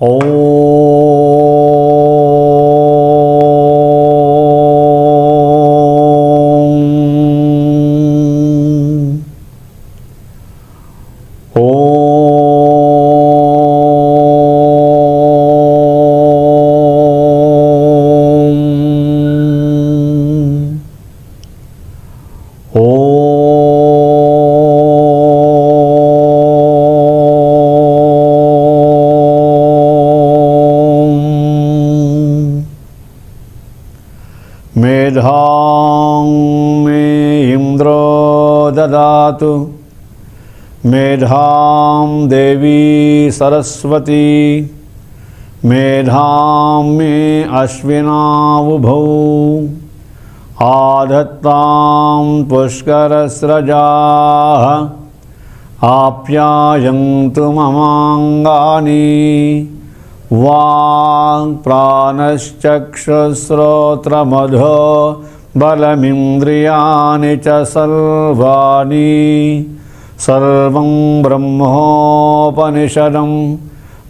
ఓం मेधां मे इन्द्रो ददातु मेधां देवी सरस्वती मेधां मे अश्विनावुभौ आधत्तां पुष्करस्रजाः आप्यायन्तु ममाङ्गानि वाक् प्राणश्चक्षुश्रोत्रमधो बलमिन्द्रियाणि च सर्वाणि सर्वं ब्रह्मोपनिषदं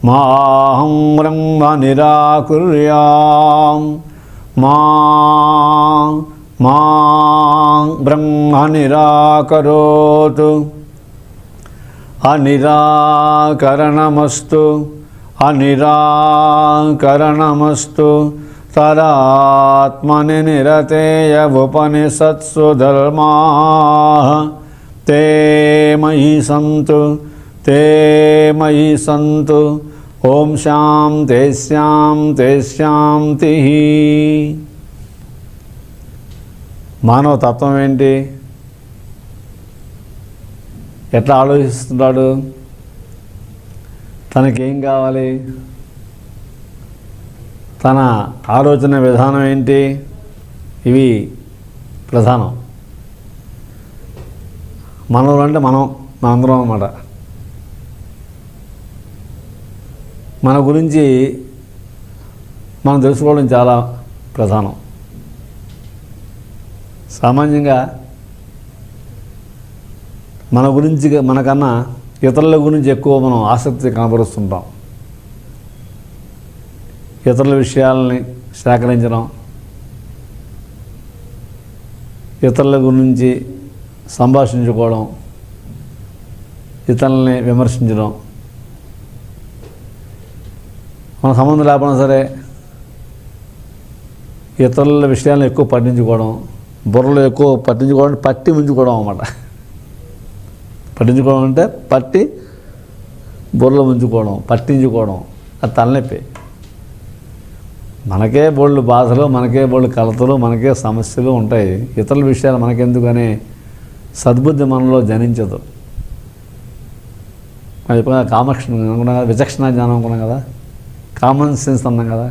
माहं ब्रह्म निराकुर्यां मा ब्रह्म निराकरोतु अनिराकरणमस्तु अनिराकरणमस्तु तदात्मनि निरतेय उपनिषत्सु धर्माः ते मयि सन्तु ओम शांति शांति शांतिः। మానవ తత్వం ఏంటి? ఎట్లా ఆలోచిస్తున్నాడు? తనకేం కావాలి? తన ఆలోచన విధానం ఏంటి? ఇవి ప్రధానం. మనలో అంటే మనందరం అన్నమాట. మన గురించి మనం తెలుసుకోవడం చాలా ప్రధానం. సామాన్యంగా మన గురించి మనకన్నా ఇతరుల గురించి ఎక్కువ మనం ఆసక్తి కనబరుస్తుంటాం. ఇతరుల విషయాలని సేకరించడం, ఇతరుల గురించి సంభాషించుకోవడం, ఇతరులని విమర్శించడం, మన సంబంధం లేకపోయినా సరే ఇతరుల విషయాలను ఎక్కువ పట్టించుకోవడం, బుర్రలో ఎక్కువ పట్టించుకోవడం, పట్టి ఉంచుకోవడం అన్నమాట. పట్టించుకోవడం అంటే పట్టి బుర్రలో ఉంచుకోవడం, పట్టించుకోవడం, అది తలనొప్పి. మనకే బోళ్ళు బాధలు, మనకే బోళ్ళు కలతలు, మనకే సమస్యలు ఉంటాయి. ఇతరుల విషయాలు మనకెందుకనే సద్బుద్ధి మనలో జనించదు. అది ఎప్పుడైనా కామక్షణ అనుకున్నాం కదా, విచక్షణ జ్ఞానం అనుకున్నాం కదా, కామన్ సెన్స్ అన్నాం కదా.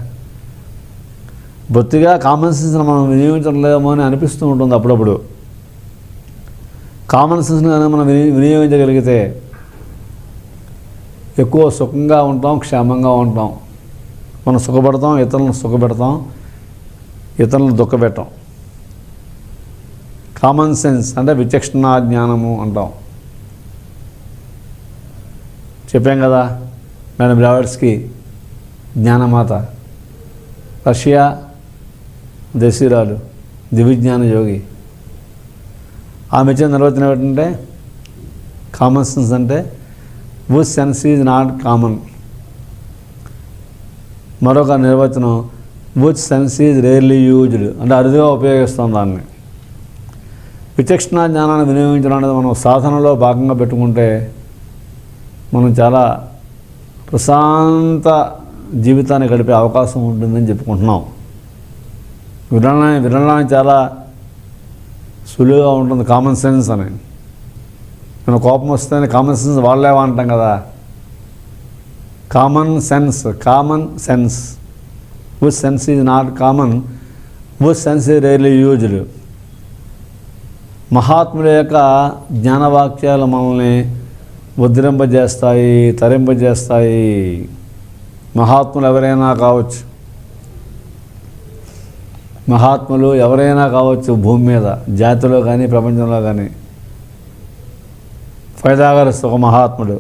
బొత్తిగా కామన్ సెన్స్ని మనం వినియోగించలేమో అని అనిపిస్తూ ఉంటుంది అప్పుడప్పుడు. కామన్ సెన్స్ని కానీ మనం వినియోగించగలిగితే ఎక్కువ సుఖంగా ఉంటాం, క్షేమంగా ఉంటాం. మనం సుఖపడతాం, ఇతరులను సుఖపెడతాం, ఇతరులను దుఃఖపెట్టాం. కామన్ సెన్స్ అంటే విచక్షణ జ్ఞానము అంటాం. చెప్పాం కదా, మేడం బ్లావర్స్కి జ్ఞానమాత, రష్యా దేశీయురాలు, దివ్యజ్ఞాన యోగి. ఆమె ఇచ్చిన నిర్వచనం ఏంటంటే కామన్ సెన్స్ అంటే which sense is not common. మరొక నిర్వచనం which sense is rarely used అంటే అరుదుగా ఉపయోగిస్తాం దాన్ని. విచక్షణ జ్ఞానాన్ని వినియోగించడం అనేది మనం సాధనలో భాగంగా పెట్టుకుంటే మనం చాలా ప్రశాంత జీవితాన్ని గడిపే అవకాశం ఉంటుందని చెప్పుకుంటున్నాం. వినడానికి చాలా సులువుగా ఉంటుంది కామన్ సెన్స్ అని. మన కోపం వస్తేనే కామన్ సెన్స్ వాళ్ళేవా అంటాం కదా. Common sense which sense is not common, which sense is rarely used. మహాత్ముల యొక్క జ్ఞానవాక్యాలు మనల్ని ఉద్ధరింపజేస్తాయి, తరింపజేస్తాయి. మహాత్ములు ఎవరైనా కావచ్చు, మహాత్ములు ఎవరైనా కావచ్చు, భూమి మీద జాతిలో కానీ ప్రపంచంలో కానీ. ఫైదాగరస్ ఒక మహాత్ముడు.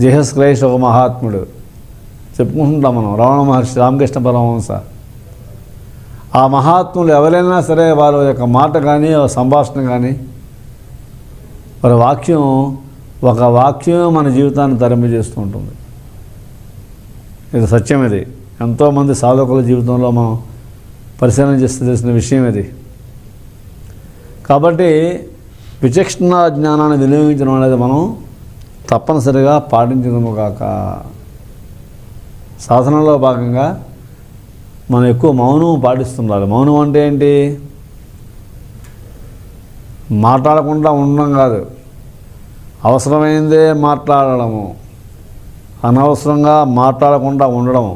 జీసస్ క్రైస్ట్ ఒక మహాత్ముడు చెప్పుకుంటుంటాం మనం, రమణ మహర్షి, రామకృష్ణ పరమహంస. ఆ మహాత్ములు ఎవరైనా సరే వారి యొక్క మాట కానీ సంభాషణ కానీ వారి వాక్యం, ఒక వాక్యం మన జీవితాన్ని తరింపజేస్తూ ఉంటుంది. ఇది సత్యం. ఇది ఎంతోమంది సాధకుల జీవితంలో మనం పరిశీలన చేస్తే తెలిసిన విషయం ఇది. కాబట్టి విచక్షణ జ్ఞానాన్ని వినియోగించడం అనేది మనం తప్పనిసరిగా పాటించడము కాక, సాధనలో భాగంగా మనం ఎక్కువ మౌనం పాటిస్తుండాలి. మౌనం అంటే ఏంటి? మాట్లాడకుండా ఉండడం కాదు, అవసరమైందే మాట్లాడడము, అనవసరంగా మాట్లాడకుండా ఉండడం,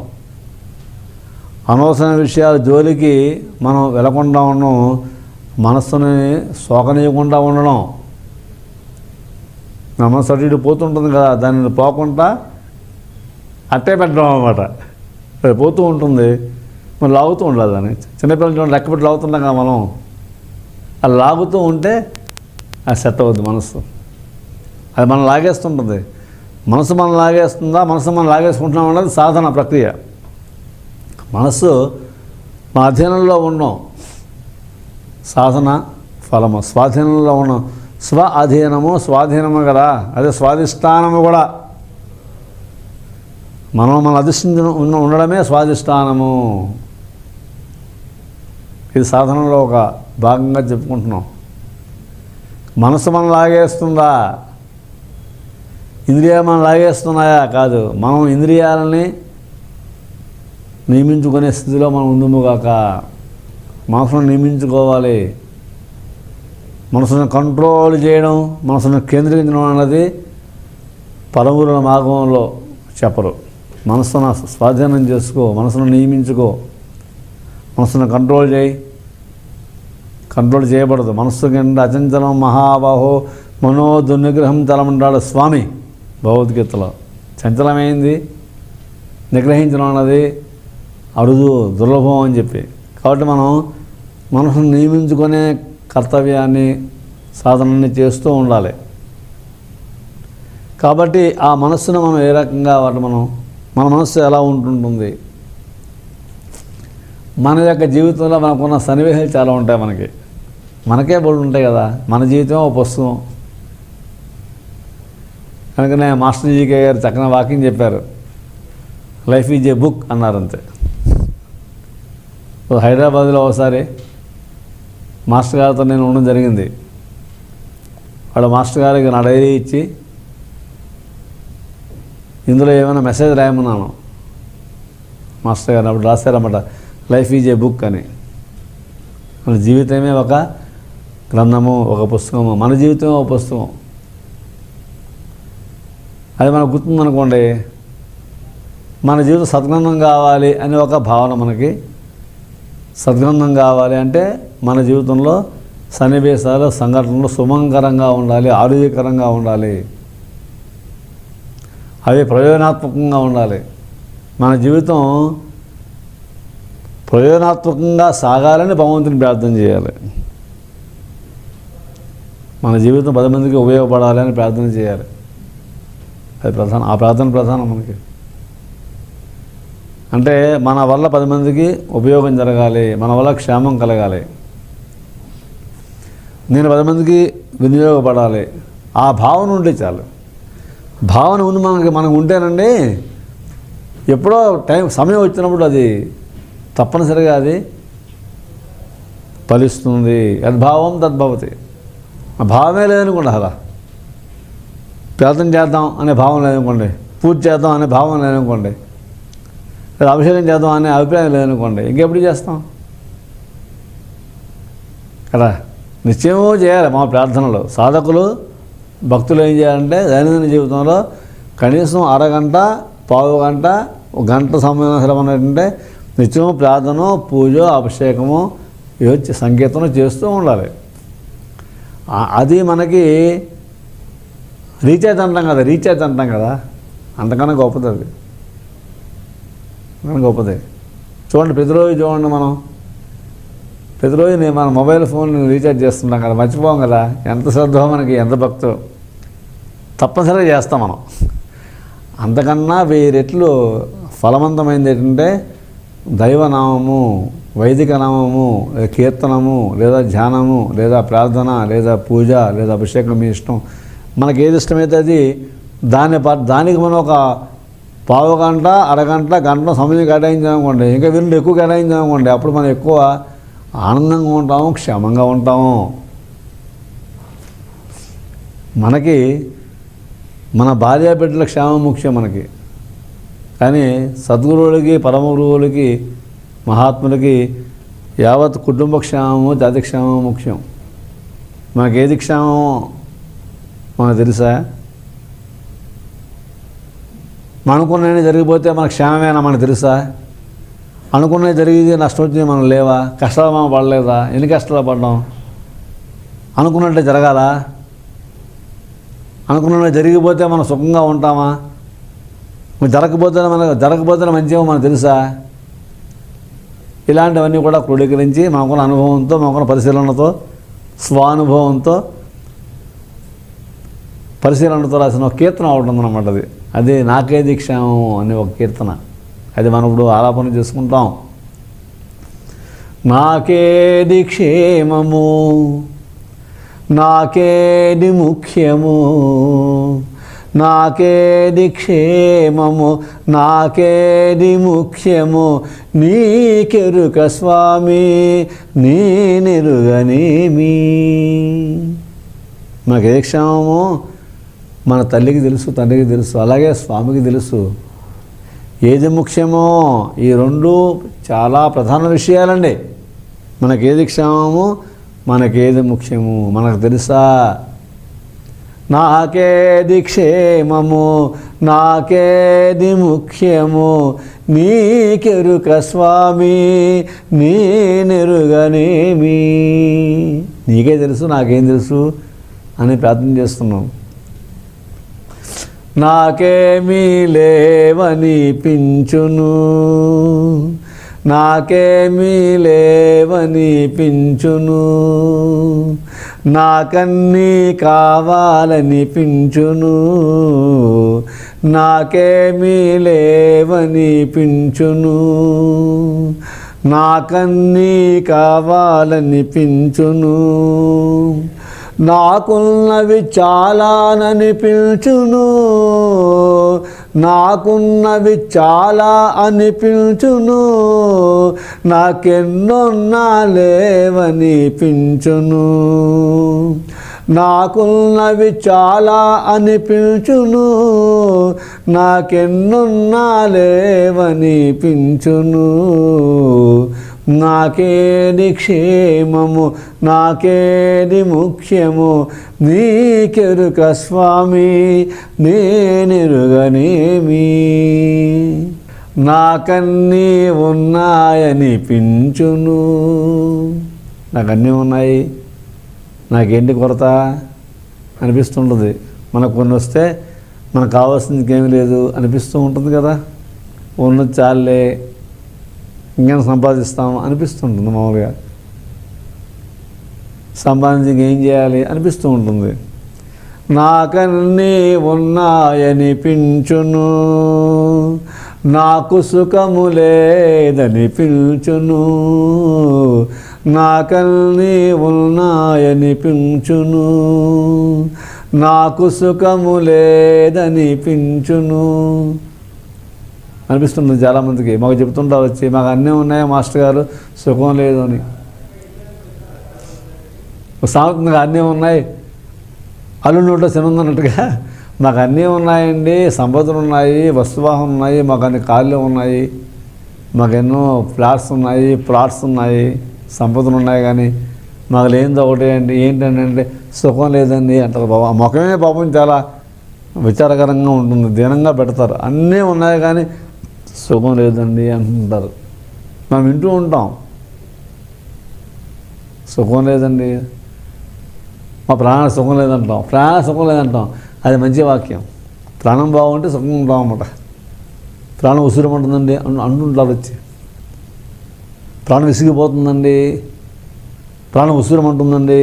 అనవసరమైన విషయాల జోలికి మనం వెళ్లకుండా ఉండడం, మనస్సుని శోకనీయకుండా ఉండడం. నా మనసు అటు ఇటు పోతుంటుంది కదా, దానిని పోకుండా అట్టే పెట్టడం అన్నమాట. పోతూ ఉంటుంది, మరి లాగుతూ ఉండాలి. దాన్ని చిన్నపిల్లలు లెక్క పెట్టి లాగుతున్నాం కదా మనం, అది లాగుతూ ఉంటే అది సెట్ అవుద్ది మనసు. అది మనం లాగేస్తుంటుంది. మనసు మనం లాగేస్తుందా, మనసు మనం లాగేసుకుంటున్నాం అన్నది సాధన ప్రక్రియ. మనస్సు మన అధీనంలో ఉన్నాం, సాధన ఫలము. స్వాధీనంలో ఉన్నాం, స్వ అధీనము స్వాధీనము కదా, అదే స్వాధిష్టానము కూడా. మన అధిష్ఠించిన ఉండడమే స్వాధిష్టానము. ఇది సాధనలో ఒక భాగంగా చెప్పుకుంటున్నాం. మనసు మనం లాగేస్తుందా, ఇంద్రియాలు మనం లాగేస్తున్నాయా? కాదు. మనం ఇంద్రియాలని నియమించుకునే స్థితిలో మనం ఉందుముగాక. మనసును నియమించుకోవాలి. మనసును కంట్రోల్ చేయడం, మనసును కేంద్రీకరించడం అన్నది పరమగురుల మార్గంలో చెప్పరు. మనసును స్వాధీనం చేసుకో, మనసును నియమించుకో, మనసును కంట్రోల్ చేయి. కంట్రోల్ చేయబడదు. మనస్సు కింద అచంచలం మహాబాహో మనో దుర్నిగ్రహం తలమంటాడు స్వామి భగవద్గీతలో. చంచలమైంది నిగ్రహించడం అన్నది అరుదు, దుర్లభం అని చెప్పి. కాబట్టి మనం మనసును నియమించుకునే కర్తవ్యాన్ని, సాధనని చేస్తూ ఉండాలి. కాబట్టి ఆ మనస్సును మనం ఏ రకంగా మన మనస్సు ఎలా ఉంటుంటుంది? మన యొక్క జీవితంలో మనకున్న సన్నివేశాలు చాలా ఉంటాయి. మనకే బోల్డ్ ఉంటాయి కదా. మన జీవితం ఒక పుస్తకం. కనుకనే మాస్టర్ జీకే గారు చక్కని వాక్యం చెప్పారు, లైఫ్ ఈజ్ ఏ బుక్ అన్నారంతే. హైదరాబాద్లో ఒకసారి మాస్టర్ గారితో నేను ఉండడం జరిగింది. వాడు మాస్టర్ గారికి నా డైరీ ఇచ్చి, ఇందులో ఏమైనా మెసేజ్ రాయమన్నాను. మాస్టర్ గారు అప్పుడు రాశారన్నమాట, లైఫ్ ఈజ్ ఏ బుక్ అని. మన జీవితమే ఒక గ్రంథము, ఒక పుస్తకము. మన జీవితమే ఒక పుస్తకం. అది మనకు గుర్తుందనుకోండి, మన జీవితం సద్గ్రంథం కావాలి అని ఒక భావన మనకి. సద్గ్రంథం కావాలి అంటే మన జీవితంలో సన్నివేశాలు, సంఘటనలు సుమంకరంగా ఉండాలి, ఆరోగ్యకరంగా ఉండాలి, అవి ప్రయోజనాత్మకంగా ఉండాలి. మన జీవితం ప్రయోజనాత్మకంగా సాగాలని భగవంతుని ప్రార్థన చేయాలి. మన జీవితం 10 మందికి ఉపయోగపడాలి అని ప్రార్థన చేయాలి. అది ప్రధానం. ఆ ప్రార్థన ప్రధానం మనకి. అంటే మన వల్ల 10 మందికి ఉపయోగం జరగాలి, మన వల్ల క్షేమం కలగాలి, నేను 10 మందికి వినియోగపడాలి. ఆ భావన ఉంటే చాలు. భావన ఉంది మనకు ఉంటేనండి, ఎప్పుడో సమయం వచ్చినప్పుడు అది తప్పనిసరిగా అది ఫలిస్తుంది. యద్భావం తద్భవతి. ఆ భావమే లేదనుకోండి, అలా ప్రార్థన చేద్దాం అనే భావం లేదనుకోండి, పూజ చేద్దాం అనే భావం లేదనుకోండి, లేదా అభిషేకం చేద్దాం అనే అభిప్రాయం లేదనుకోండి, ఇంకెప్పుడు చేస్తాం కదా. నిశ్చయమో చేయాలి. మా ప్రార్థనలో సాధకులు, భక్తులు ఏం చేయాలంటే దైనందిన జీవితంలో కనీసం అరగంట, పావు గంట, ఒక గంట సమయం అంటే నిత్యము ప్రార్థన, పూజ, అభిషేకము, సంకీర్తన చేస్తూ ఉండాలి. అది మనకి రీఛార్జ్ అంటాం కదా, అంతకన్నా గొప్పది అది. గొప్పది. చూడండి, ప్రతిరోజు చూడండి, మనం ప్రతిరోజు మన మొబైల్ ఫోన్ రీఛార్జ్ చేస్తుంటాం కదా, మర్చిపోం కదా. ఎంత శ్రద్ధ మనకి, ఎంత భక్తో తప్పనిసరిగా చేస్తాం మనం. అంతకన్నా 1000 రెట్లు ఫలవంతమైనది ఏంటంటే దైవనామము, వైదిక నామము, కీర్తనము, లేదా ధ్యానము, లేదా ప్రార్థన, లేదా పూజ, లేదా అభిషేకం, మీ ఇష్టం. మనకి ఏది ఇష్టమైతే అది దానికి మనం ఒక పావు గంట, అరగంట, గంట సమయం కేటాయించామనుకోండి, ఇంకా వీళ్ళు ఎక్కువ కేటాయించామనుకోండి, అప్పుడు మనం ఎక్కువ ఆనందంగా ఉంటాము, క్షేమంగా ఉంటాము. మనకి మన భార్య బిడ్డల క్షేమం ముఖ్యం మనకి. కానీ సద్గురువులకి, పరమ గురువులకి, మహాత్ములకి యావత్ కుటుంబ క్షేమము, జాతి క్షేమము ముఖ్యం. మనకేది క్షేమమో మనకు తెలుసా? అనుకున్నవి జరిగిపోతే మన క్షేమమేనా మనకు తెలుసా? అనుకున్నవి జరిగి నష్టం వచ్చింది మనం లేవా? కష్టాలు మనం పడలేదా? ఎన్ని కష్టాలు పడ్డాం? అనుకున్నట్టే జరగాల? అనుకున్నవి జరిగిపోతే మనం సుఖంగా ఉంటామా? జరగకపోతే మంచిగా మనకు తెలుసా? ఇలాంటివన్నీ కూడా క్రోడీకరించి మనకున్న అనుభవంతో, మనకున్న పరిశీలనతో, స్వానుభవంతో, పరిశీలనతో రాసిన ఒక కీర్తన ఒకటి ఉందన్నమాట. అది నాకేది క్షేమం అనే ఒక కీర్తన. అది మనం ఇప్పుడు ఆలాపన చేసుకుంటాం. నాకేది క్షేమము, నాకేది ముఖ్యము, నాకేది క్షేమము, నాకేది ముఖ్యము, నీకెరుక స్వామి, నేనెరుగనేమి. నాకేది క్షేమము మన తల్లికి తెలుసు, తండ్రికి తెలుసు, అలాగే స్వామికి తెలుసు. ఏది ముఖ్యమో ఈ రెండు చాలా ప్రధాన విషయాలండి. మనకేది క్షేమము, మనకేది ముఖ్యము మనకు తెలుసా? నాకేది క్షేమము, నాకేది ముఖ్యము, నీకెరుక స్వామి, నేనెరుగనేమి. నీకే తెలుసు, నాకేం తెలుసు అని ప్రార్థన చేస్తున్నాం. నాకేమీ లేవనిపించును, నాకేమీ లేవనిపించును, నాకన్నీ కావాలనిపించును, నాకేమీ లేవనిపించును, నాకన్నీ కావాలనిపించును, నాకున్నవి చాలాననిపించును, నాకున్నవి చాలా అనిపించును, నాకెన్నొన్నా లేవనిపించును, నాకున్నవి చాలా అనిపించును, నాకెన్నొన్నా లేవనిపించును, నాకేది క్షేమము, నాకేది ముఖ్యము, నీకెరుక స్వామి, నేనెరుగనేమి. నాకన్నీ ఉన్నాయనిపించును, నాకన్నీ ఉన్నాయి, నాకేంటి కొరత అనిపిస్తుంటుంది. మనకు కొన్ని వస్తే మనకు కావాల్సింది ఇంకేమీ లేదు అనిపిస్తూ ఉంటుంది కదా. ఉన్నది చాలే, ఇంకేం సంపాదిస్తాం అనిపిస్తుంటుంది. మామూలుగా సంపాదించి ఏం చేయాలి అనిపిస్తూ ఉంటుంది. నాకన్నీ ఉన్నాయనిపించును, నాకు సుఖము లేదనిపించును, నాకన్నీ ఉన్నాయనిపించును, నాకు సుఖము లేదనిపించును అనిపిస్తుంది చాలామందికి. మాకు చెప్తుంటారు వచ్చి, మాకు అన్నీ ఉన్నాయి మాస్టర్ గారు, సుఖం లేదు అని. సామెతంగా అన్నీ ఉన్నాయి, అల్లు నోట్లో శనుందన్నట్టుగా మాకు అన్నీ ఉన్నాయండి, సంపదలు ఉన్నాయి, వస్తువాహం ఉన్నాయి, మాకు అన్ని కార్లు ఉన్నాయి, మాకు ఎన్నో ఫ్లాట్స్ ఉన్నాయి, ప్లాట్స్ ఉన్నాయి, సంపదలు ఉన్నాయి, కానీ మాకు లేనిది ఒకటే అండి. ఏంటంటే సుఖం లేదండి అంటారు. బాబా ముఖమే పాపం చాలా విచారకరంగా ఉంటుంది, దీనంగా పెడతారు. అన్నీ ఉన్నాయి కానీ సుఖం లేదండి అంటుంటారు. మనం వింటూ ఉంటాం, సుఖం లేదండి, మా ప్రాణ సుఖం లేదంటాం, ప్రాణ సుఖం లేదంటాం. అది మంచి వాక్యం. ప్రాణం బాగుంటే సుఖం ఉంటాం అన్నమాట. ప్రాణం ఉసిరమంటుందండి అంటుంటారు వచ్చి, ప్రాణం విసిగిపోతుందండి, ప్రాణం ఉసిరమంటుందండి,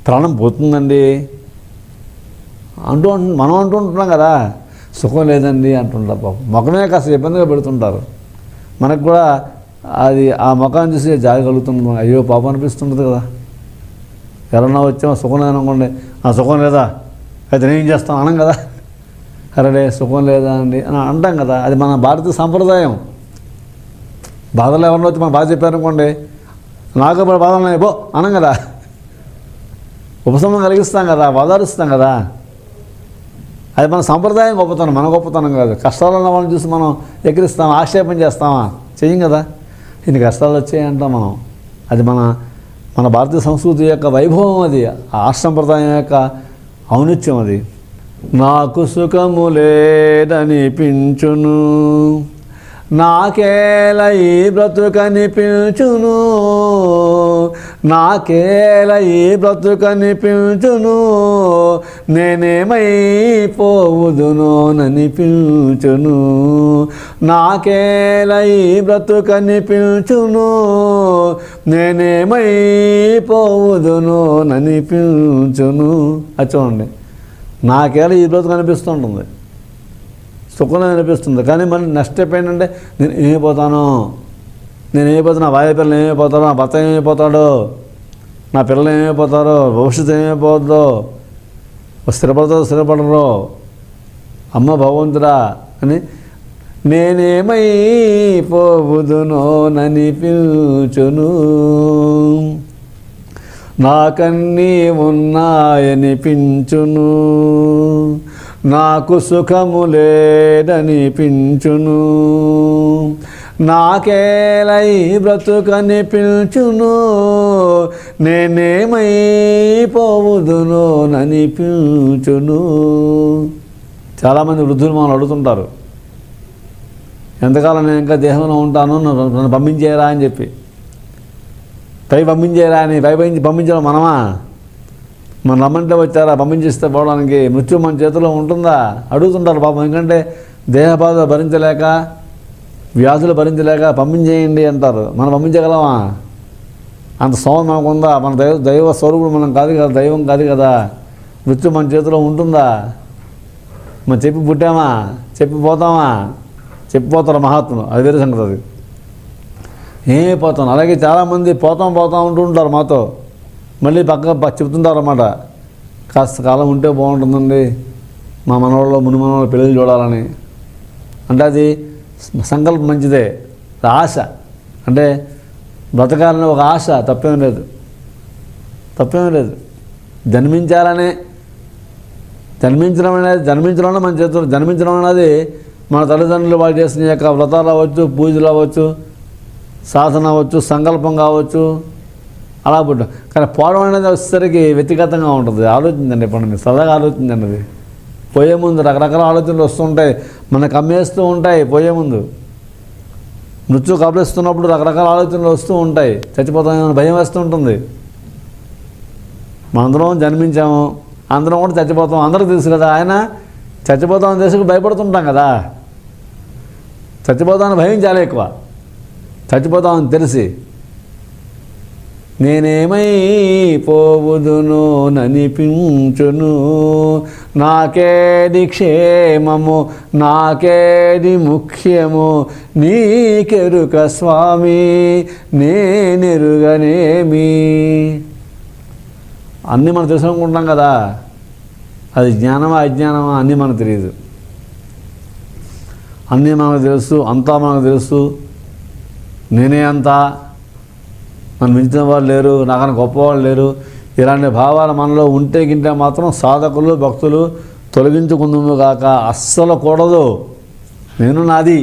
ప్రాణం పోతుందండి మనం అంటూ ఉంటున్నాం కదా. సుఖం లేదండి అంటుంటారు పాపం. ముఖమే కాస్త ఇబ్బందిగా పెడుతుంటారు. మనకు కూడా అది ఆ ముఖాన్ని చూసి జాలి కలుగుతుంది. అయ్యో పాపం అనిపిస్తుంటుంది కదా. ఎవరన్నా వచ్చామో సుఖం లేదనుకోండి, ఆ సుఖం లేదా అయితే నేనేం చేస్తాం అనం కదా. అరే సుఖం లేదా అండి అని అంటాం కదా. అది మన భారతీయ సంప్రదాయం. బాధలు ఎవరినో వచ్చి మనం బాధ చెప్పారనుకోండి, నాకు బాధలు ఉన్నాయి పో అనం కదా. ఉపశమనం కలిగిస్తాం కదా, ఓదారుస్తాం కదా. అది మన సంప్రదాయం గొప్పతనం, మన గొప్పతనం కాదు. కష్టాలు ఉన్న వాళ్ళని చూసి మనం ఎక్కిరిస్తాం, ఆక్షేపం చేస్తామా? చెయ్యం కదా. ఇన్ని కష్టాలు వచ్చాయంటాం మనం. అది మన భారతీయ సంస్కృతి యొక్క వైభవం, అది ఆ సంప్రదాయం యొక్క ఔన్నత్యం. అది నాకు సుఖము లేదనిపించును, నాకేల ఈ బ్రతుకనిపించును, నాకేల ఈ బ్రతుకనిపించును, నేనేమైపోవుదునోననిపించును, నాకేల ఈ బ్రతుకనిపించును, నేనేమైపోవుదునోననిపించును. అది చూడండి, నాకేల ఈ బ్రతుకు అనిపిస్తుంటుంది, సుఖంగా అనిపిస్తుంది. కానీ మరి నెక్స్ట్ స్టెప్ ఏంటంటే నేను ఏమైపోతాను, నా భార్య పిల్లలు ఏమైపోతారో, నా భర్త ఏమైపోతాడో, నా పిల్లలు ఏమైపోతారో, భవిష్యత్తు ఏమైపోతుందో, స్థిరపడరో, అమ్మ భగవంతుడా అని నేనేమైపోవుదునోననిపించును, నాకన్నీ ఉన్నాయనిపించును, నాకు సుఖము లేదనిపించును, నాకేలై బ్రతుకనిపించును, నేనేమైపోవుదునోననిపించును. చాలామంది వృద్ధులు మనం అడుగుతుంటారు, ఎంతకాలం నేను ఇంకా దేహంలో ఉంటాను, నన్ను పంపించేయరా అని చెప్పి. పై పంపించేయరా అని పంపించడం మనమా? మన రమ్మంటే వచ్చారా పంపించేస్తే పోవడానికి? మృత్యు మన చేతిలో ఉంటుందా? అడుగుతుంటారు పాపం. ఎందుకంటే దేహబాధ భరించలేక, వ్యాధులు భరించలేక పంపించేయండి అంటారు. మనం పంపించగలమా? అంత స్తోమత మనకు ఉందా? మన దైవ స్వరూపుడు మనం కాదు కదా, దైవం కాదు కదా. మృత్యు మన చేతిలో ఉంటుందా? మనం చెప్పి పుట్టామా? చెప్పిపోతామా? చెప్పిపోతారు మహాత్ములు, అది వేరే సంగతి. అది ఏమైపోతాను. అలాగే చాలామంది పోతాం ఉంటూ ఉంటారు మాతో, మళ్ళీ పక్క చెప్తుంటారు అన్నమాట, కాస్త కాలం ఉంటే బాగుంటుందండి, మా మనవాళ్ళు ముని మనవాళ్ళు పెళ్ళిళ్ళు చూడాలని. అంటే అది సంకల్పం మంచిదే, ఆశ. అంటే బ్రతకాలని ఒక ఆశ, తప్పేం లేదు. జన్మించడం మన చేతులు. జన్మించడం అనేది మన తల్లిదండ్రులు వాళ్ళు చేసిన యొక్క వ్రతాలు అవ్వచ్చు, పూజలు అవ్వచ్చు, సాధన అవ్వచ్చు, సంకల్పం కావచ్చు, అలా పుట్టాం. కానీ పోవడం అనేది వచ్చేసరికి వ్యక్తిగతంగా ఉంటుంది. ఆలోచించండి, ఇప్పుడు మీరు సరదాగా ఆలోచించండి. అది పోయే ముందు రకరకాల ఆలోచనలు వస్తుంటాయి, మనకు అమ్మేస్తూ ఉంటాయి. పోయే ముందు మృత్యు కబలిస్తున్నప్పుడు రకరకాల ఆలోచనలు వస్తూ ఉంటాయి. చచ్చిపోతామని భయం వేస్తూ ఉంటుంది. మనందరం జన్మించాము, అందరం కూడా చచ్చిపోతాం, అందరూ తెలుసు కదా. ఆయన చచ్చిపోతామని తెలిసి భయపడుతుంటాం కదా. చచ్చిపోతామని భయం చాలా ఎక్కువ, చచ్చిపోతామని తెలిసి నేనేమైపోవుదునోననిపించును, నాకేది క్షేమము, నాకేది ముఖ్యము, నీకెరుక స్వామి, నేనెరుగనేమి. అన్నీ మనం తెలుసుకుంటాం కదా. అది జ్ఞానమా అజ్ఞానమా అన్నీ మనకు తెలియదు. అన్నీ మనకు తెలుసు, అంతా మనకు తెలుసు. నేనే అంతా, నన్ను మించిన వాళ్ళు లేరు, నాకన్నా గొప్పవాళ్ళు లేరు. ఇలాంటి భావాలు మనలో ఉంటే గింటే మాత్రం సాధకులు, భక్తులు తొలగించుకుందుము కాక అస్సలు కూడదు. నేను నాది,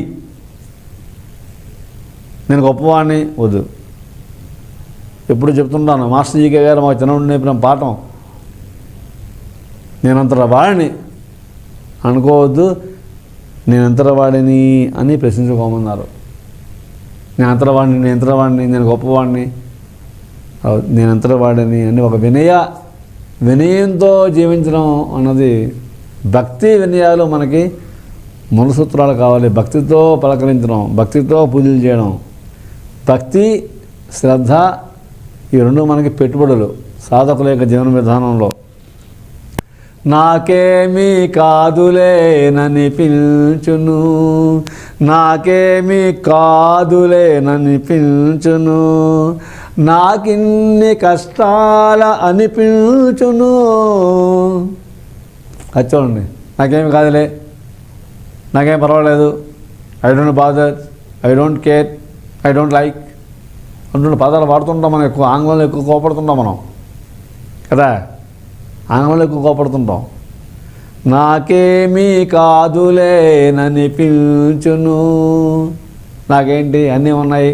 నేను గొప్పవాడిని వద్దు. ఎప్పుడు చెప్తుంటాను, మాస్టర్ జీకే గారు మాకు చిన్నప్పుడు నేర్పిన పాఠం, నేనంతట వాడిని అనుకోవద్దు, నేనంతట వాడిని అని ప్రశ్నించుకోమన్నారు. నేనంతట వాడిని, నేను గొప్పవాడిని, నేనంతట వాడిని అని ఒక వినయంతో జీవించడం అన్నది, భక్తి వినయాలు మనకి మూలసూత్రాలు కావాలి. భక్తితో పలకరించడం, భక్తితో పూజలు చేయడం. భక్తి, శ్రద్ధ, ఈ రెండు మనకి పెట్టుబడులు సాధకుల యొక్క జీవన విధానంలో. నాకేమీ కాదులేననిపించును, నాకేమీ కాదులేననిపించును, నాకిన్ని కష్టాల అనిపించును. అది చూడండి, నాకేమి కాదులే, నాకేం పర్వాలేదు, I don't bother, I don't care, I don't like అంటున్న పదాలు వాడుతుంటాం. మనం ఎక్కువ ఆంగ్లంలో ఎక్కువ కోపడుతుంటాం మనం కదా, ఆంగ్లంలో ఎక్కువ కోపడుతుంటాం. నాకేమీ కాదులేననిపించును, నాకేంటి అన్నీ ఉన్నాయి,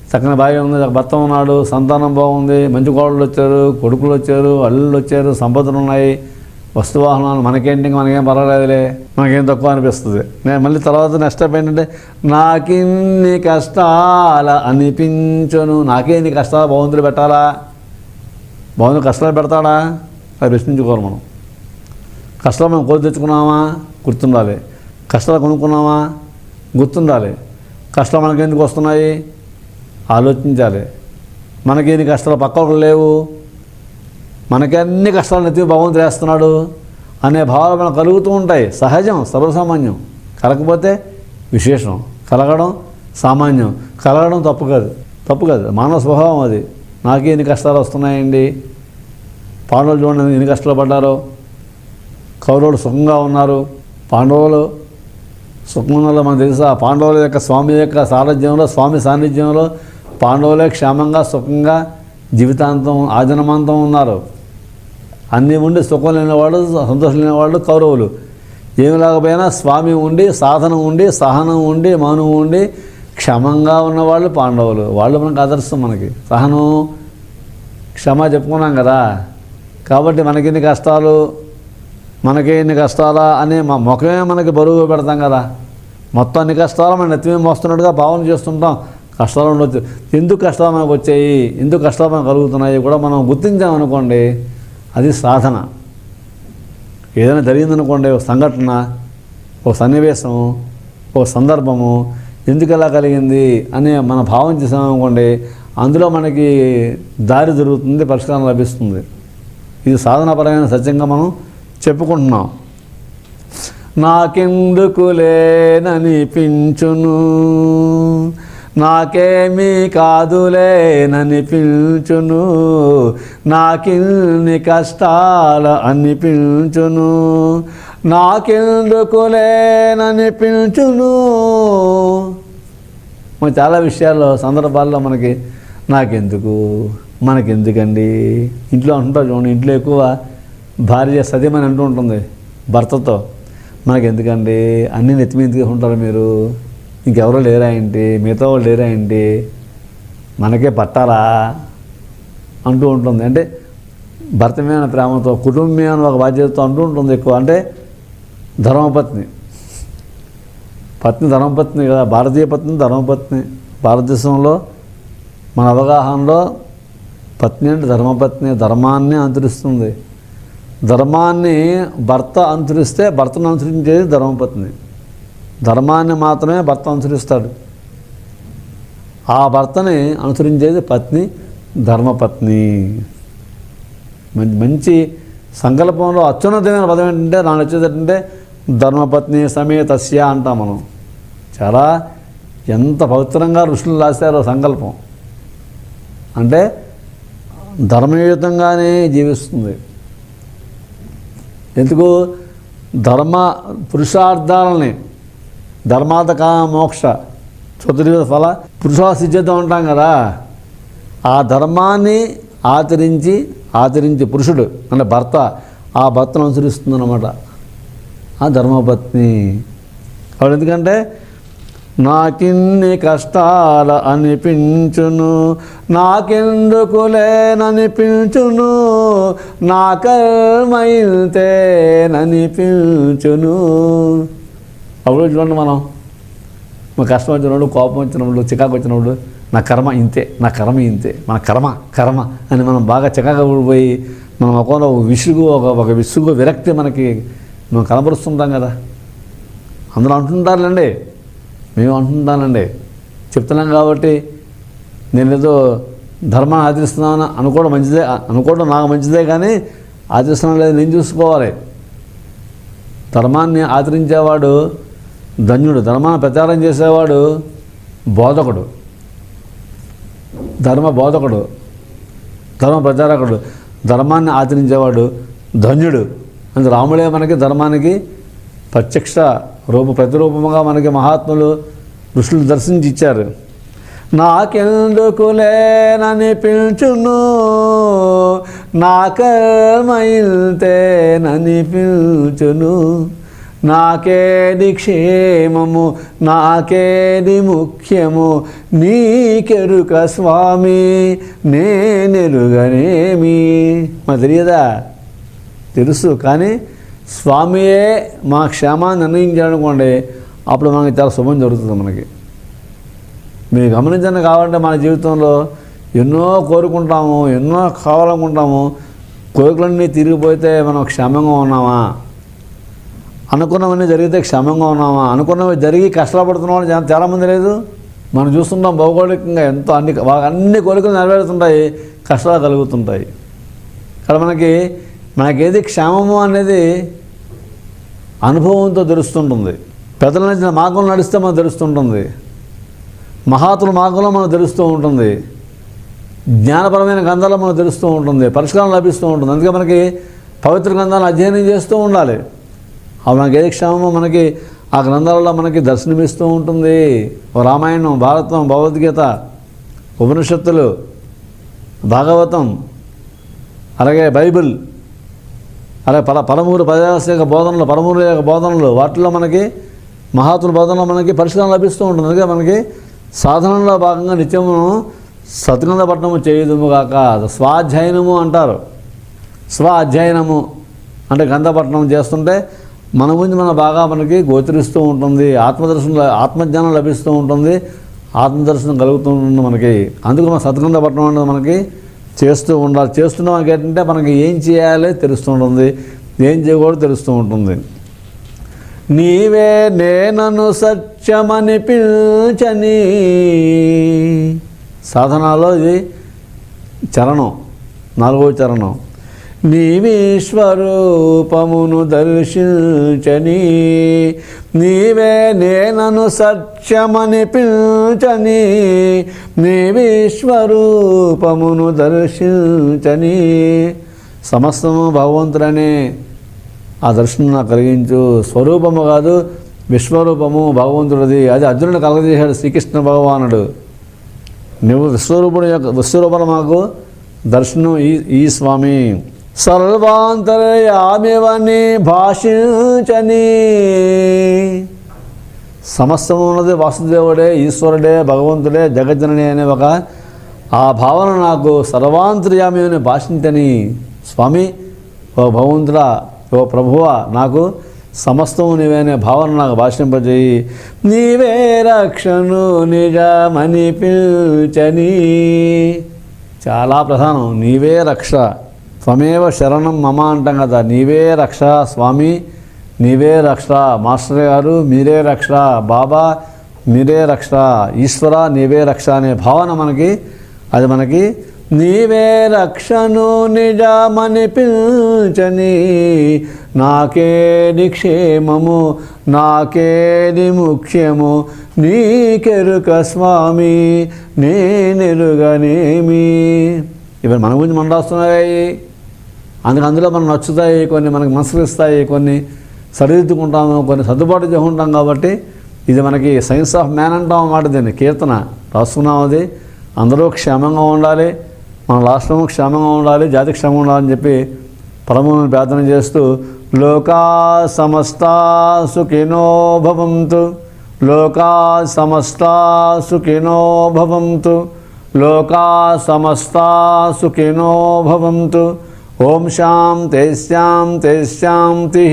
చక్కని భార్య ఉంది, భర్త ఉన్నాడు, సంతానం బాగుంది, మంచి కోడళ్ళు వచ్చారు, కొడుకులు వచ్చారు, అల్లుళ్ళు వచ్చారు, సంపదలు ఉన్నాయి, వస్తువాహనాలు, మనకేంటి మనకేం పర్వాలేదులే, మనకేం తక్కువ అనిపిస్తుంది. నేను మళ్ళీ తర్వాత నెక్స్ట్ స్టెప్ ఏంటంటే నాకిన్ని కష్టాల అనిపించును. నాకేంటి కష్టాలు భగవంతుడు పెట్టాలా, భగవంతుడు కష్టాలు పెడతాడా, అది ప్రశ్నించుకోరు మనం. కష్టాలు మనం కోరి తెచ్చుకున్నామా గుర్తుండాలి, కష్టాలు కొనుక్కున్నామా గుర్తుండాలి, కష్టాలు మనకెందుకు వస్తున్నాయి ఆలోచించాలి. మనకేంటి కష్టాలు పక్కకు లేవు, మనకి అన్ని కష్టాలు నెత్తి భగవంతుడు వేస్తున్నాడు అనే భావాలు మనకు కలుగుతూ ఉంటాయి. సహజం, సర్వసామాన్యం. కలగకపోతే విశేషం, కలగడం సామాన్యం, కలగడం తప్పు కాదు, తప్పు కాదు, మానవ స్వభావం అది. నాకే ఎన్ని కష్టాలు వస్తున్నాయండి, పాండవులు చూడండి ఎన్ని కష్టాలు పడ్డారో, కౌరవులు సుఖంగా ఉన్నారు, పాండవులు సుఖంలో మనకు తెలుసా. పాండవుల యొక్క స్వామి యొక్క సారథ్యంలో, స్వామి సాన్నిధ్యంలో పాండవులే క్షేమంగా సుఖంగా జీవితాంతం ఆజన్మాంతం ఉన్నారు. అన్నీ ఉండి సుఖం లేనివాడు, సంతోషం లేనివాడు కౌరవులు. ఏమి లేకపోయినా స్వామి ఉండి, సాధన ఉండి, సహనం ఉండి, మౌనం ఉండి క్షమంగా ఉన్నవాళ్ళు పాండవులు. వాళ్ళు మనకు ఆదర్శం. మనకి సహనం, క్షమ చెప్పుకున్నాం కదా. కాబట్టి మనకిన్ని కష్టాలు, మనకి ఇన్ని కష్టాలా అని మా ముఖమే మనకి బరువు పెడతాం కదా. మొత్తం అన్ని కష్టాలు మనం నెత్తిమీద మోస్తున్నట్టుగా భావన చేస్తుంటాం. కష్టాలు ఉండొచ్చు, ఎందుకు కష్టాలు మనకు వచ్చాయి, ఎందుకు కష్టాలు మనకు కలుగుతున్నాయి కూడా మనం గుర్తించామనుకోండి, అది సాధన. ఏదైనా జరిగిందనుకోండి, ఒక సంఘటన, ఒక సన్నివేశం, ఒక సందర్భము, ఎందుకు ఎలా కలిగింది అని మనం భావం చేసామనుకోండి, అందులో మనకి దారి దొరుకుతుంది, పరిష్కారం లభిస్తుంది. ఇది సాధనాపరమైన సత్యంగా మనం చెప్పుకుంటున్నాం. నాకెందుకులేననిపించును, నాకేమీ కాదులేననిపించును, నాకిన్ని కష్టాల అనిపించును, నాకెందుకులేననిపించును. మన చాలా విషయాల్లో, సందర్భాల్లో మనకి నాకెందుకు, మనకెందుకండి. ఇంట్లో అంటుంటారు చూడండి, ఇంట్లో ఎక్కువ భార్య సతీమణి అంటూ ఉంటుంది భర్తతో, మనకెందుకండి అన్నీ నెత్తిమీదకి ఉంటారు మీరు, ఇంకెవరో లేరా ఏంటి, మిగతా వాళ్ళు లేరా ఏంటి, మనకే పట్టాలా అంటూ ఉంటుంది. అంటే భర్త మీద ప్రేమతో, కుటుంబం మీద ఒక బాధ్యతతో అంటూ ఉంటుంది ఎక్కువ. అంటే ధర్మపత్ని, పత్ని ధర్మపత్ని కదా, భారతీయ పత్ని ధర్మపత్ని. భారతదేశంలో మన అవగాహనలో పత్ని అంటే ధర్మపత్ని, ధర్మాన్ని అనుసరిస్తుంది. ధర్మాన్ని భర్త అనుసరిస్తే భర్తను అనుసరించేది ధర్మపత్ని. ధర్మాన్ని మాత్రమే భర్త అనుసరిస్తాడు, ఆ భర్తని అనుసరించేది పత్ని, ధర్మపత్ని. మంచి సంకల్పంలో అత్యున్నతమైన పదం ఏంటంటే నాకు వచ్చేటంటే ధర్మపత్ని సమేతస్య అంటాం మనం. చాలా ఎంత పవిత్రంగా ఋషులు రాశారో సంకల్పం. అంటే ధర్మయుతంగానే జీవిస్తుంది. ఎందుకు ధర్మ పురుషార్థాలని, ధర్మార్థ కామ మోక్ష చతుర్విధ ఫల పురుషార్థ సిద్ధ్యత ఉంటాం కదా, ఆ ధర్మాన్ని ఆచరించి పురుషుడు అంటే భర్త ఆ భర్తను అనుసరిస్తుంది అన్నమాట ఆ ధర్మపత్ని. కాబట్టి ఎందుకంటే నాకిన్ని కష్టాల అనిపించును, నాకెందుకులేననిపించును, నా కర్మైతేననిపించును. అప్పుడు చూడండి, మనం కష్టం వచ్చినప్పుడు, కోపం వచ్చినప్పుడు, చికాకు వచ్చినప్పుడు నా కర్మ ఇంతే, నా కర్మ ఇంతే, మన కర్మ అని మనం బాగా చికాకు పోయి మనం ఒక విసుగు, ఒక విసుగు విరక్తి మనకి మనం కనబరుస్తుంటాం కదా. అందరూ అంటుంటారులేండి, మేము అంటుంటానండి, చెప్తున్నాం కాబట్టి నేను ఏదో ధర్మాన్ని ఆచరిస్తున్నాను అనుకోవడం మంచిదే, అనుకోవడం నాకు మంచిదే. కానీ ఆచరిస్తున్నాను లేదు నేను చూసుకోవాలి. ధర్మాన్ని ఆచరించేవాడు ధన్యుడు. ధర్మాన్ని ప్రచారం చేసేవాడు బోధకుడు, ధర్మ బోధకుడు, ధర్మ ప్రచారకుడు. ధర్మాన్ని ఆచరించేవాడు ధన్యుడు. అంటే రాముడే మనకి ధర్మానికి ప్రత్యక్ష ప్రతిరూపముగా మనకి మహాత్ములు ఋషులు దర్శించి ఇచ్చారు. నాకెందుకులేననిపించును నా కర్మయింతేననిపించును, నాకేది క్షేమము నాకేది ముఖ్యము నీకెరుక స్వామి నేనెరుగనేమి. మాకు తెలియదా? తెలుసు. కానీ స్వామియే మా క్షేమాన్ని నిర్ణయించాడనుకోండి, అప్పుడు మనకి చాలా శుభం జరుగుతుంది. మనకి మీరు గమనించండి. కావాలంటే మన జీవితంలో ఎన్నో కోరుకుంటాము, ఎన్నో కావాలనుకుంటాము. కోరికలన్నీ తిరిగిపోతే మనం క్షేమంగా ఉన్నామా? అనుకున్నవన్నీ జరిగితే క్షేమంగా ఉన్నామా? అనుకున్నవి జరిగి కష్టపడుతున్న వాళ్ళు చాలామంది లేదు. మనం చూస్తుంటాం భౌగోళికంగా ఎంతో అన్ని కోరికలు నెరవేరుతుంటాయి, కష్టాలు కలుగుతుంటాయి. ఇక్కడ మనకేది క్షేమము అనేది అనుభవంతో తెలుస్తుంటుంది. పెద్దల నడిచిన మార్గంలో నడిస్తే మనకు తెలుస్తుంటుంది, మహాత్ముల మార్గంలో మనకు తెలుస్తూ ఉంటుంది, జ్ఞానపరమైన గ్రంథాల్లో మనకు తెలుస్తూ ఉంటుంది, పరిష్కారం లభిస్తూ ఉంటుంది. అందుకే మనకి పవిత్ర గ్రంథాలను అధ్యయనం చేస్తూ ఉండాలి. అవి మనకి ఏది క్షేమమో మనకి ఆ గ్రంథాలలో మనకి దర్శనమిస్తూ ఉంటుంది. రామాయణం, భారతం, భగవద్గీత, ఉపనిషత్తులు, భాగవతం, అలాగే బైబిల్, అలాగే పరమూరు పరదేవత యొక్క బోధనలు, పరమూరు యొక్క బోధనలు, వాటిల్లో మనకి మహాత్ముల బోధనలో మనకి పరిష్కారం లభిస్తూ ఉంటుంది. అందుకే మనకి సాధనలో భాగంగా నిత్యము సత్గ్రంథ పఠనము చేయుదుము గాక. స్వాధ్యయనము అంటారు. స్వాధ్యయనము అంటే గ్రంథపఠనం చేస్తుంటే మన గురించి బాగా మనకి గోచరిస్తూ ఉంటుంది, ఆత్మజ్ఞానం లభిస్తూ ఉంటుంది, ఆత్మదర్శనం కలుగుతూ ఉంటుంది మనకి. అందుకు మన సత్గ్రంథ పఠనం అనేది మనకి చేస్తూ ఉండాలి. చేస్తున్న మనకి ఏంటంటే మనకి ఏం చేయాలి తెలుస్తూ ఉంటుంది, ఏం చేయకూడదు తెలుస్తూ ఉంటుంది. నీవే నేనను సత్యమనిపించని సాధనాలో ఇది చరణం, 4వ చరణం. నీవీశ్వరూపమును దర్శించని, నీవే నేనను సత్యమనిపించని, నీవీశ్వరూపమును దర్శించని. సమస్తము భగవంతుడనే ఆ దర్శనం నాకు కలిగించు. స్వరూపము కాదు, విశ్వరూపము భగవంతుడిది. అది అర్జునుడు కలగజేశాడు శ్రీకృష్ణ భగవానుడు. నువ్వు విశ్వరూపం మాకు దర్శనం ఈ స్వామి. సర్వాంతర్యామివని భాషించని, సమస్తము ఉన్నది వాసుదేవుడే, ఈశ్వరుడే, భగవంతుడే, జగజ్జనని అనే ఆ భావన నాకు సర్వాంతర్యామి అని భాషించని. స్వామి, ఓ భగవంతుడా, ఓ ప్రభువా, నాకు సమస్తము నీవేనే భావన నాకు భాషింపజేయి. నీవే రక్షను నిజమనిపించని. చాలా ప్రధానం. నీవే రక్ష, త్వమేవ శరణం మమ అంటాం కదా. నీవే రక్ష స్వామి, నీవే రక్ష. మాస్టర్ గారు మీరే రక్ష, బాబా మీరే రక్ష, ఈశ్వర నీవే రక్ష అనే భావన అది మనకి నీవే రక్షను నిజమనిపించని, నాకేది క్షేమము నాకేది ముఖ్యము నీకెరుక స్వామి నేనెరుగనేమి. ఇవి మన గురించి మనం రాస్తున్నాయి. అందులో మనం నచ్చుతాయి, కొన్ని మనకి మనసులిస్తాయి, కొన్ని సరిదిద్దుకుంటాము, కొన్ని సర్దుబాటు చేసుకుంటాం. కాబట్టి ఇది మనకి సైన్స్ ఆఫ్ మ్యాన్ అంటాం అన్నమాట. దీన్ని కీర్తన రాస్తున్నాం. అది అందరూ క్షేమంగా ఉండాలి, మన రాష్ట్రము క్షేమంగా ఉండాలి, జాతి క్షేమంగా ఉండాలని చెప్పి పరమును ప్రార్థన చేస్తూ లోకా సమస్తా సుఖినో భవంతు, లోకా సమస్తా సుఖినో భవంతు, లోకా సమస్తా సుఖినో భవంతు. ఓం శాంతి శాంతి శాంతి.